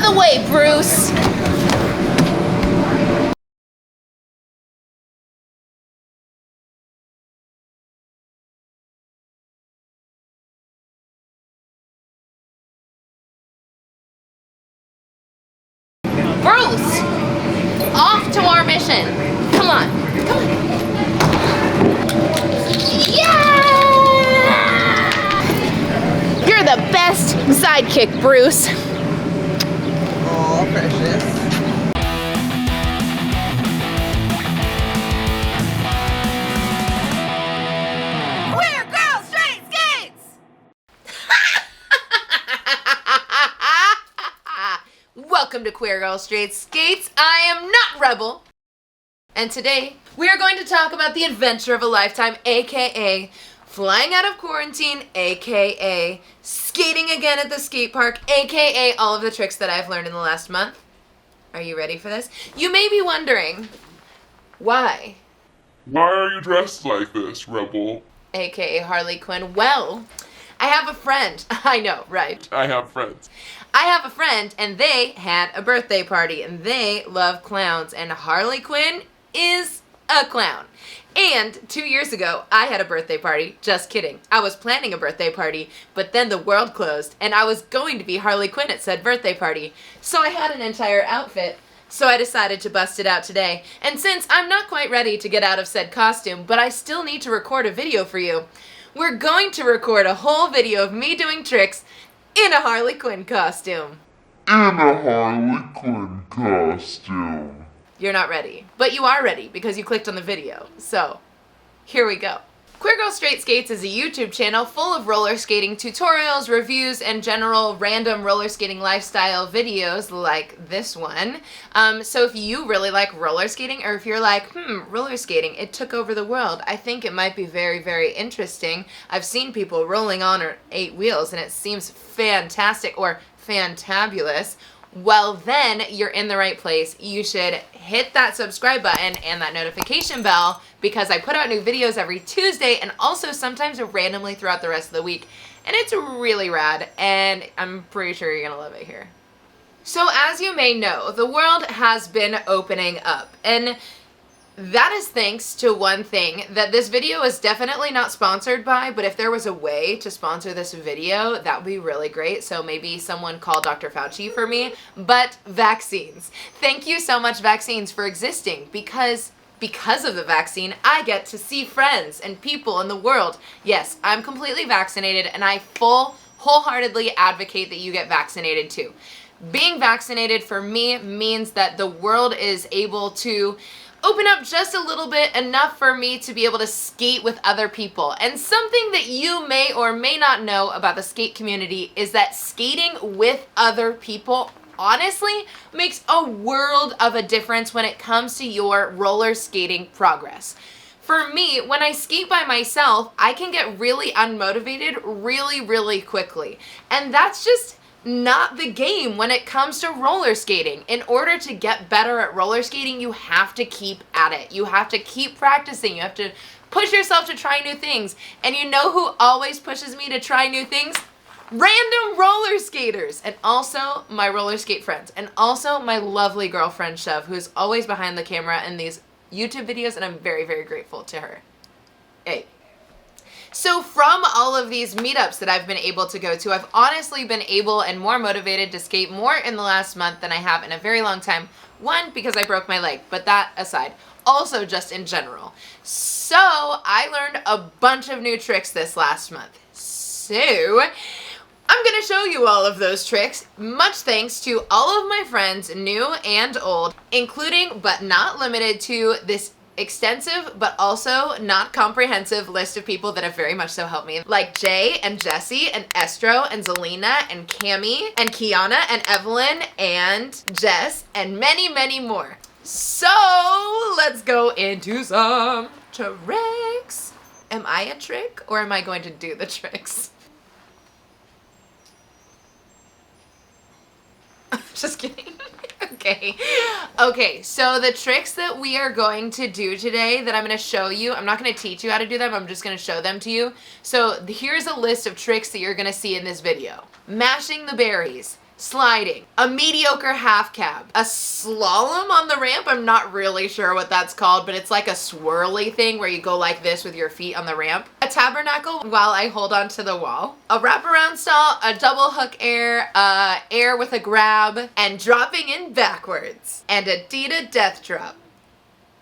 the way, Bruce! Bruce! Off to our mission. Come on. Come on. Yeah! You're the best sidekick, Bruce. Oh, precious. Queer girl straight skates! Welcome to Queer Girl Straight Skates. I am not Rebel. And today, we are going to talk about the adventure of a lifetime, aka flying out of quarantine, aka skating again at the skate park, aka all of the tricks that I've learned in the last month. Are you ready for this? You may be wondering, why? Why are you dressed like this, Rebel? Aka Harley Quinn. Well, I have a friend. I know, right? I have friends. I have a friend, and they had a birthday party, and they love clowns, and Harley Quinn is a clown. And 2 years ago, I had a birthday party. Just kidding. I was planning a birthday party, but then the world closed, and I was going to be Harley Quinn at said birthday party. So I had an entire outfit. So I decided to bust it out today. And since I'm not quite ready to get out of said costume, but I still need to record a video for you, we're going to record a whole video of me doing tricks in a Harley Quinn costume. In a Harley Quinn costume. You're not ready, but you are ready because you clicked on the video. So, here we go. Queer Girl Straight Skates is a YouTube channel full of roller skating tutorials, reviews, and general random roller skating lifestyle videos like this one. So if you really like roller skating, or if you're like, roller skating, it took over the world, I think it might be very, very interesting. I've seen people rolling on 8 wheels and it seems fantastic or fantabulous. Well, then you're in the right place. You should hit that subscribe button and that notification bell because I put out new videos every Tuesday and also sometimes randomly throughout the rest of the week. And it's really rad, and I'm pretty sure you're gonna love it here. So as you may know, the world has been opening up, and that is thanks to one thing that this video is definitely not sponsored by, but if there was a way to sponsor this video, that would be really great. So maybe someone call Dr. Fauci for me, but vaccines. Thank you so much, vaccines, for existing, because of the vaccine, I get to see friends and people in the world. Yes, I'm completely vaccinated, and I wholeheartedly advocate that you get vaccinated too. Being vaccinated for me means that the world is able to open up just a little bit, enough for me to be able to skate with other people. And something that you may or may not know about the skate community is that skating with other people honestly makes a world of a difference when it comes to your roller skating progress. For me, when I skate by myself, I can get really unmotivated really, really quickly. And that's just not the game when it comes to roller skating. In order to get better at roller skating, you have to keep at it. You have to keep practicing. You have to push yourself to try new things. And you know who always pushes me to try new things? Random roller skaters, and also my roller skate friends, and also my lovely girlfriend Chev, who's always behind the camera in these YouTube videos, and I'm very, very grateful to her. Hey. So from all of these meetups that I've been able to go to, I've honestly been able and more motivated to skate more in the last month than I have in a very long time. One, because I broke my leg, but that aside. Also just in general. So I learned a bunch of new tricks this last month. So I'm gonna show you all of those tricks, much thanks to all of my friends, new and old, including but not limited to this extensive but also not comprehensive list of people that have very much so helped me, like Jay and Jesse and Estro and Zelina and Cami and Kiana and Evelyn and Jess and many, many more. So let's go into some tricks. Am I a trick or am I going to do the tricks? Just kidding. Okay, so the tricks that we are going to do today that I'm going to show you, I'm not going to teach you how to do them, I'm just going to show them to you. So here's a list of tricks that you're going to see in this video. Mashing the berries, sliding, a mediocre half cab, a slalom on the ramp. I'm not really sure what that's called, but it's like a swirly thing where you go like this with your feet on the ramp, a tabernacle while I hold on to the wall, a wraparound stall, a double hook air, air with a grab, and dropping in backwards, and a Dita death drop.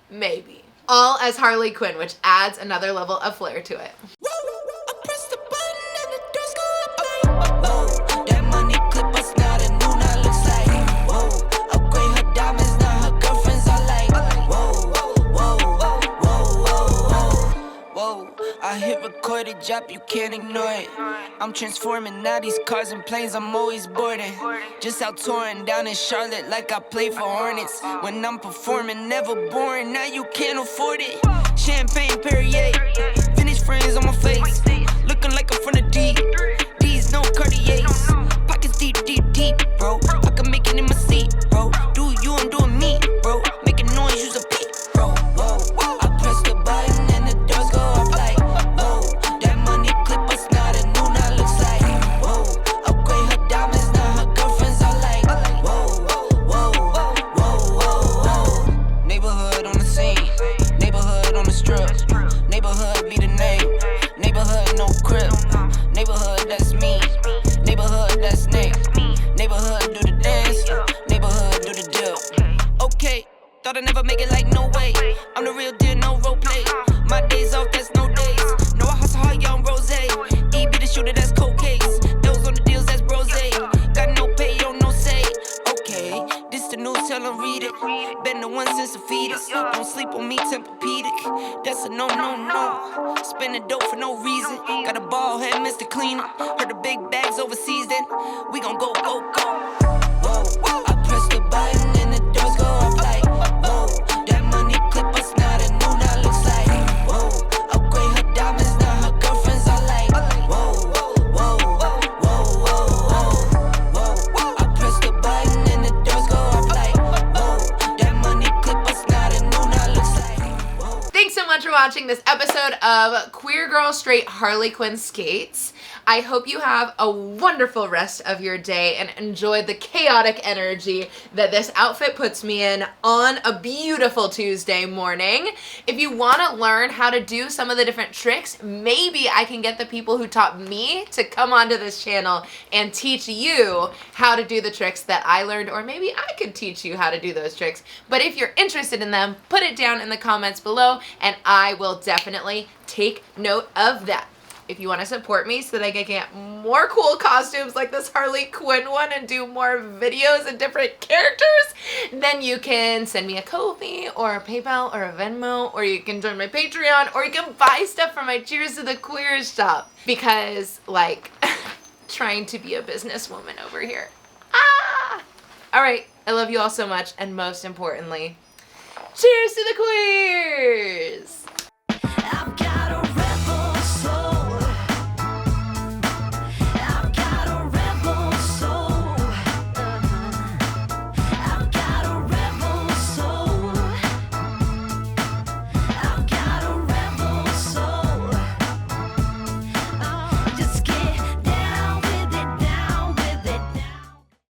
Maybe. All as Harley Quinn, which adds another level of flair to it. I hit recorded drop, you can't ignore it. I'm transforming now these cars and planes, I'm always boarding. Just out touring down in Charlotte like I play for Hornets. When I'm performing, never boring, now you can't afford it. Champagne Perrier, finished friends on my face. Looking like I'm from the deep, these no Cartiers. Pockets deep, deep, deep, bro. I can make it in my seat, bro. Do you, I'm doing me, bro. Making noise, use a beat, bro. Whoa, I press the button and the doors go up like, whoa. That money clip us now, the new now looks like, whoa. Upgrade her diamonds, now her girlfriends are like, whoa. Neighborhood on the scene, neighborhood on the strip. Neighborhood be the name, neighborhood no crib. Neighborhood that's me, neighborhood that's Nick. Neighborhood do the dance, neighborhood do the dip. Okay, thought I'd never make it like no way. I'm the real deal, no role play. My days off, that's no days. No, I hustle hard, young rose. E be the shooter, that's cold case. Those on the deals, that's brose. Got no pay, on no say. Okay, this the news, tell them read it. Been the one since the fetus. Don't sleep on me, Tempur-Pedic. That's a no, no, no. Spending dope for no reason. Got a ball head, Mr. Cleaner. Heard the big bags overseas, then we gon' go, go, go. Whoa, I press the button and the doors go up like, whoa. That money clip us now, the new now looks like, whoa. Upgrade her diamonds, now her girlfriends are like, whoa. I press the button and the doors go up like, whoa. That money clip us now, the new now looks like, whoa. Thanks so much for watching this episode of Queer Girl Straight Harley Quinn Skates. I hope you have a wonderful rest of your day and enjoy the chaotic energy that this outfit puts me in on a beautiful Tuesday morning. If you want to learn how to do some of the different tricks, maybe I can get the people who taught me to come onto this channel and teach you how to do the tricks that I learned, or maybe I could teach you how to do those tricks. But if you're interested in them, put it down in the comments below and I will definitely take note of that. If you want to support me so that I can get more cool costumes like this Harley Quinn one and do more videos and different characters, then you can send me a Ko-fi or a PayPal or a Venmo, or you can join my Patreon, or you can buy stuff from my Cheers to the Queers shop. Because, like, trying to be a businesswoman over here. Ah! Alright, I love you all so much, and most importantly, cheers to the queers!